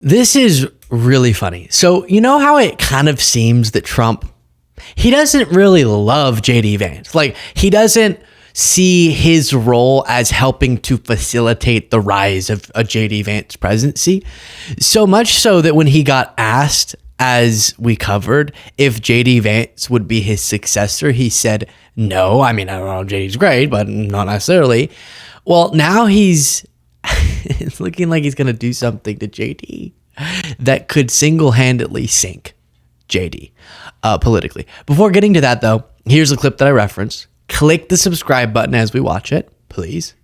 This is really funny. So, you know how it kind of seems that Trump, he doesn't really love JD Vance. Like, he doesn't see his role as helping to facilitate the rise of a JD Vance presidency. So much so that when he got asked, as we covered, if JD Vance would be his successor, he said no. I mean, I don't know, JD's great, but not necessarily. Well, now it's looking like he's going to do something to JD that could single-handedly sink JD politically. Before getting to that, though, here's a clip that I referenced. Click the subscribe button as we watch it, please.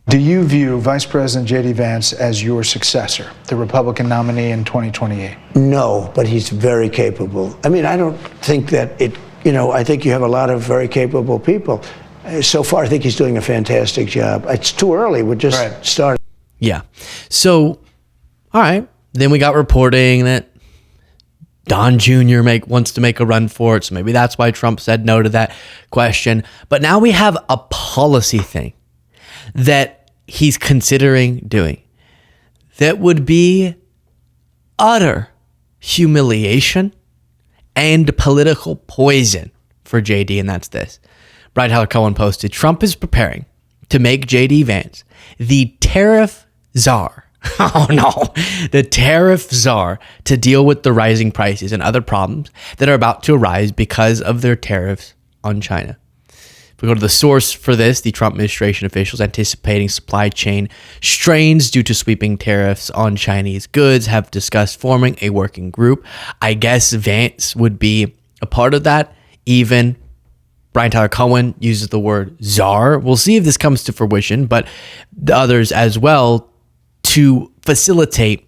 Do you view Vice President JD Vance as your successor, the Republican nominee in 2028? No, but he's very capable. I mean, I don't think that I think you have a lot of very capable people. So far, I think he's doing a fantastic job. It's too early. We're just starting. Yeah. So, all right. Then we got reporting that Don Jr. wants to make a run for it. So maybe that's why Trump said no to that question. But now we have a policy thing that he's considering doing that would be utter humiliation and political poison for JD. And that's this. Brian Tyler Cohen posted, Trump is preparing to make JD Vance the tariff czar. Oh no, the tariff czar to deal with the rising prices and other problems that are about to arise because of their tariffs on China. If we go to the source for this, the Trump administration officials anticipating supply chain strains due to sweeping tariffs on Chinese goods have discussed forming a working group. I guess Vance would be a part of that. Even Brian Tyler Cohen uses the word czar. We'll see if this comes to fruition, but the others as well, to facilitate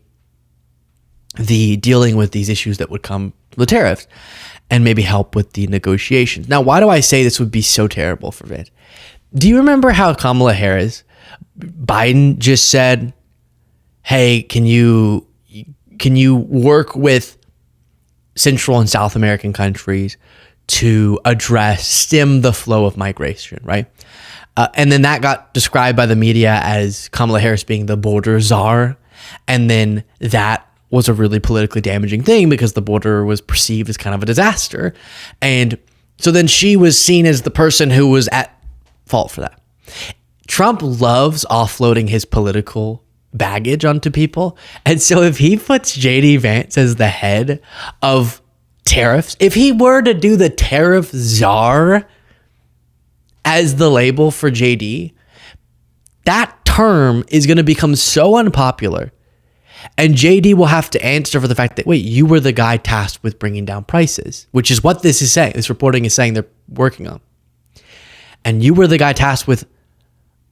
the dealing with these issues that would come with the tariffs and maybe help with the negotiations. Now, why do I say this would be so terrible for Vance? Do you remember how Kamala Harris, Biden just said, hey, can you work with Central and South American countries to stem the flow of migration, right? And then that got described by the media as Kamala Harris being the border czar. And then that was a really politically damaging thing because the border was perceived as kind of a disaster. And so then she was seen as the person who was at fault for that. Trump loves offloading his political baggage onto people. And so if he puts JD Vance as the head of tariffs, if he were to do the tariff czar as the label for JD, that term is going to become so unpopular. And JD will have to answer for the fact that, wait, you were the guy tasked with bringing down prices, which is what this is saying. This reporting is saying they're working on. And you were the guy tasked with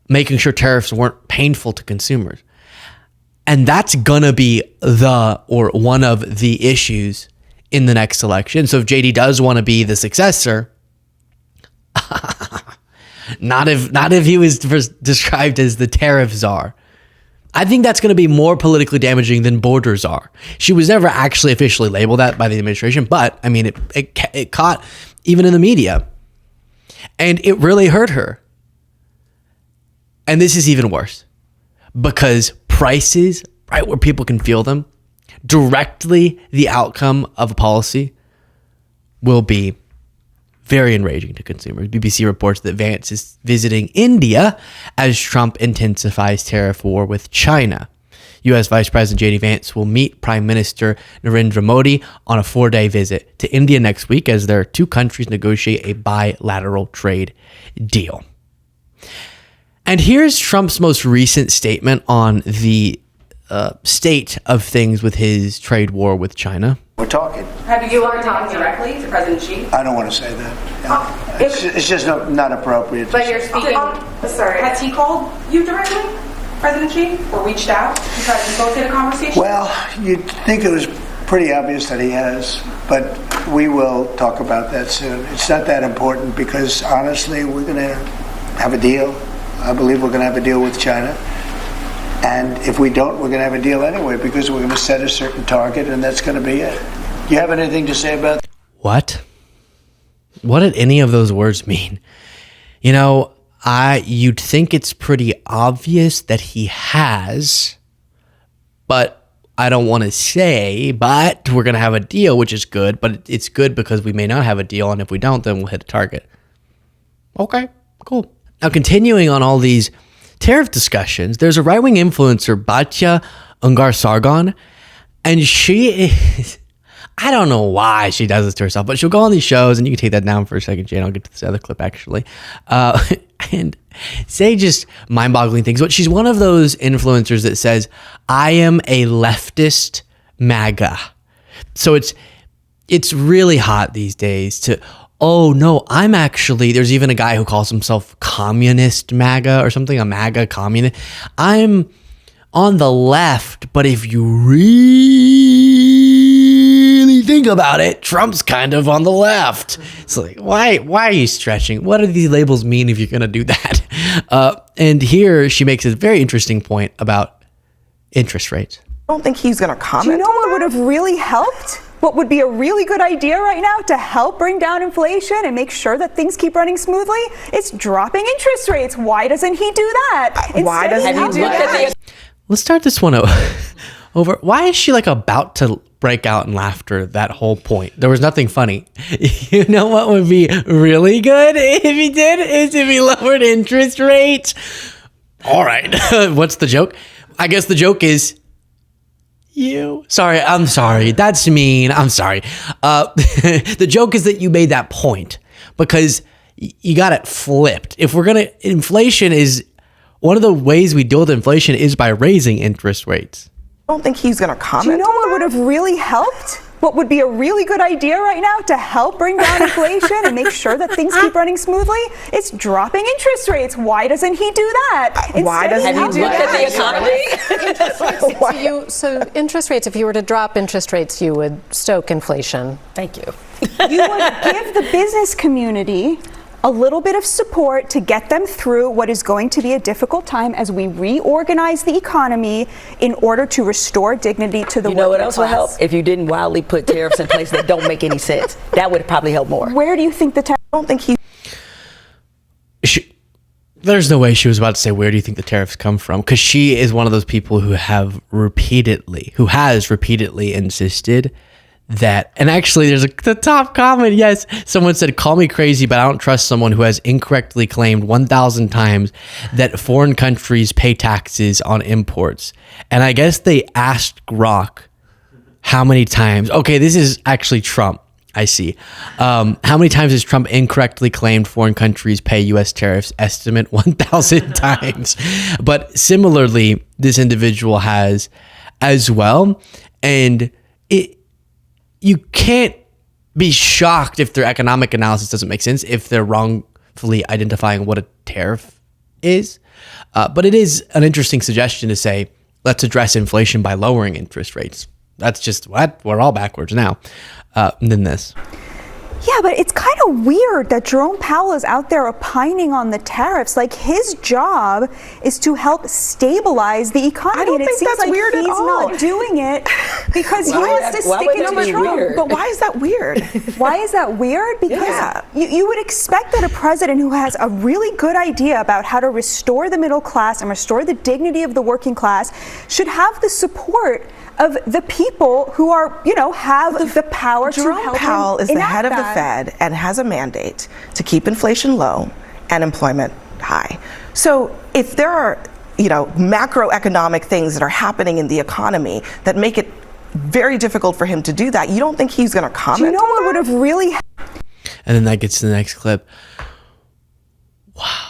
making sure tariffs weren't painful to consumers. And that's going to be one of the issues in the next election. So if JD does want to be the successor, not if he was described as the tariff czar. I think that's going to be more politically damaging than border czar. She was never actually officially labeled that by the administration, but I mean, it caught even in the media, and it really hurt her. And this is even worse because prices, right where people can feel them, directly the outcome of a policy will be very enraging to consumers. BBC reports that Vance is visiting India as Trump intensifies tariff war with China. U.S. Vice President JD Vance will meet Prime Minister Narendra Modi on a 4-day visit to India next week as their two countries negotiate a bilateral trade deal. And here's Trump's most recent statement on the state of things with his trade war with China. We're talking. Have you ever talked directly to President Xi? I don't want to say that. It's just not appropriate. But you're speaking. Sorry. Has he called you directly, President Xi, or reached out to try to facilitate a conversation? Well, you'd think it was pretty obvious that he has, but we will talk about that soon. It's not that important because, honestly, we're going to have a deal. I believe we're going to have a deal with China. And if we don't, we're going to have a deal anyway because we're going to set a certain target, and that's going to be it. You have anything to say about that? What? What did any of those words mean? You know, you'd think it's pretty obvious that he has, but I don't want to say, but we're going to have a deal, which is good. But it's good because we may not have a deal. And if we don't, then we'll hit a target. Okay, cool. Now, continuing on all these tariff discussions, there's a right-wing influencer, Batya Ungar-Sargon, and she is, I don't know why she does this to herself, but she'll go on these shows, and you can take that down for a second, Jane. I'll get to this other clip, actually, and say just mind-boggling things. But she's one of those influencers that says, I am a leftist MAGA. So it's really hot these days to, oh no, I'm actually, there's even a guy who calls himself communist MAGA or something, a MAGA communist. I'm on the left, but if you really think about it, Trump's kind of on the left. It's like, why are you stretching? What do these labels mean if you're going to do that? And here she makes a very interesting point about interest rates. I don't think he's going to comment. Do you know what would have really helped? What would be a really good idea right now to help bring down inflation and make sure that things keep running smoothly? It's dropping interest rates. Why doesn't he do that? Why doesn't he do that? Let's start this one over. Why is she like about to break out in laughter that whole point? There was nothing funny. You know what would be really good if he did? Is if he lowered interest rates. All right. What's the joke? I guess the joke is you. I'm sorry. That's mean. I'm sorry. The joke is that you made that point because you got it flipped. If we're going to, inflation is, one of the ways we deal with inflation is by raising interest rates. I don't think he's going to comment. Do you know what would have really helped? What would be a really good idea right now to help bring down inflation and make sure that things keep running smoothly? It's dropping interest rates. Why doesn't he do that? Why doesn't he do that? So interest rates, if you were to drop interest rates, you would stoke inflation. Thank you. You would give the business community a little bit of support to get them through what is going to be a difficult time as we reorganize the economy in order to restore dignity to the working class. You know what else would help? If you didn't wildly put tariffs in place that don't make any sense. That would probably help more. Where do you think the tariffs? I don't think he... There's no way she was about to say, where do you think the tariffs come from? Because she is one of those people who has repeatedly insisted that, and actually there's the top comment, yes, someone said, call me crazy, but I don't trust someone who has incorrectly claimed 1,000 times that foreign countries pay taxes on imports. And I guess they asked Grok how many times, okay, this is actually Trump, I see. How many times has Trump incorrectly claimed foreign countries pay U.S. tariffs? Estimate 1,000 times. But similarly, this individual has as well. And you can't be shocked if their economic analysis doesn't make sense, if they're wrongfully identifying what a tariff is. But it is an interesting suggestion to say, let's address inflation by lowering interest rates. That's just what? We're all backwards now. And then this. Yeah, but it's kind of weird that Jerome Powell is out there opining on the tariffs. Like, his job is to help stabilize the economy. I don't and think that's weird at all. He's not doing it because he wants to stick it to Trump. Weird? But why is that weird? Why is that weird? Because you would expect that a president who has a really good idea about how to restore the middle class and restore the dignity of the working class should have the support of the people who are, have the power to help Jerome Powell is the head of the Fed and has a mandate to keep inflation low and employment high. So if there are, macroeconomic things that are happening in the economy that make it very difficult for him to do that, you don't think he's going to comment? Do you know what would have really... And then that gets to the next clip. Wow.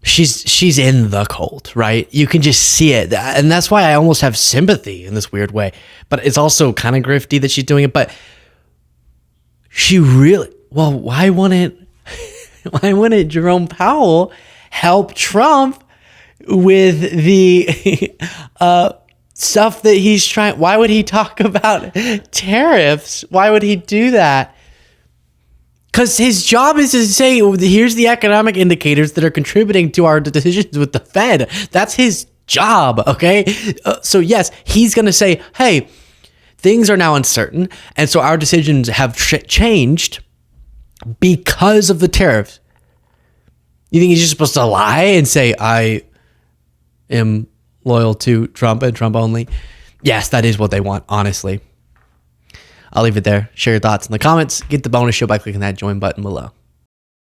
She's in the cult, right? You can just see it. And that's why I almost have sympathy in this weird way. But it's also kind of grifty that she's doing it. But she really, why wouldn't Jerome Powell help Trump with the stuff that he's trying? Why would he talk about tariffs? Why would he do that? Because his job is to say, here's the economic indicators that are contributing to our decisions with the Fed. That's his job, okay? So yes, he's going to say, hey, things are now uncertain, and so our decisions have changed because of the tariffs. You think he's just supposed to lie and say, I am loyal to Trump and Trump only? yes, that is what they want, honestly. I'll leave it there. Share your thoughts in the comments. Get the bonus show by clicking that join button below.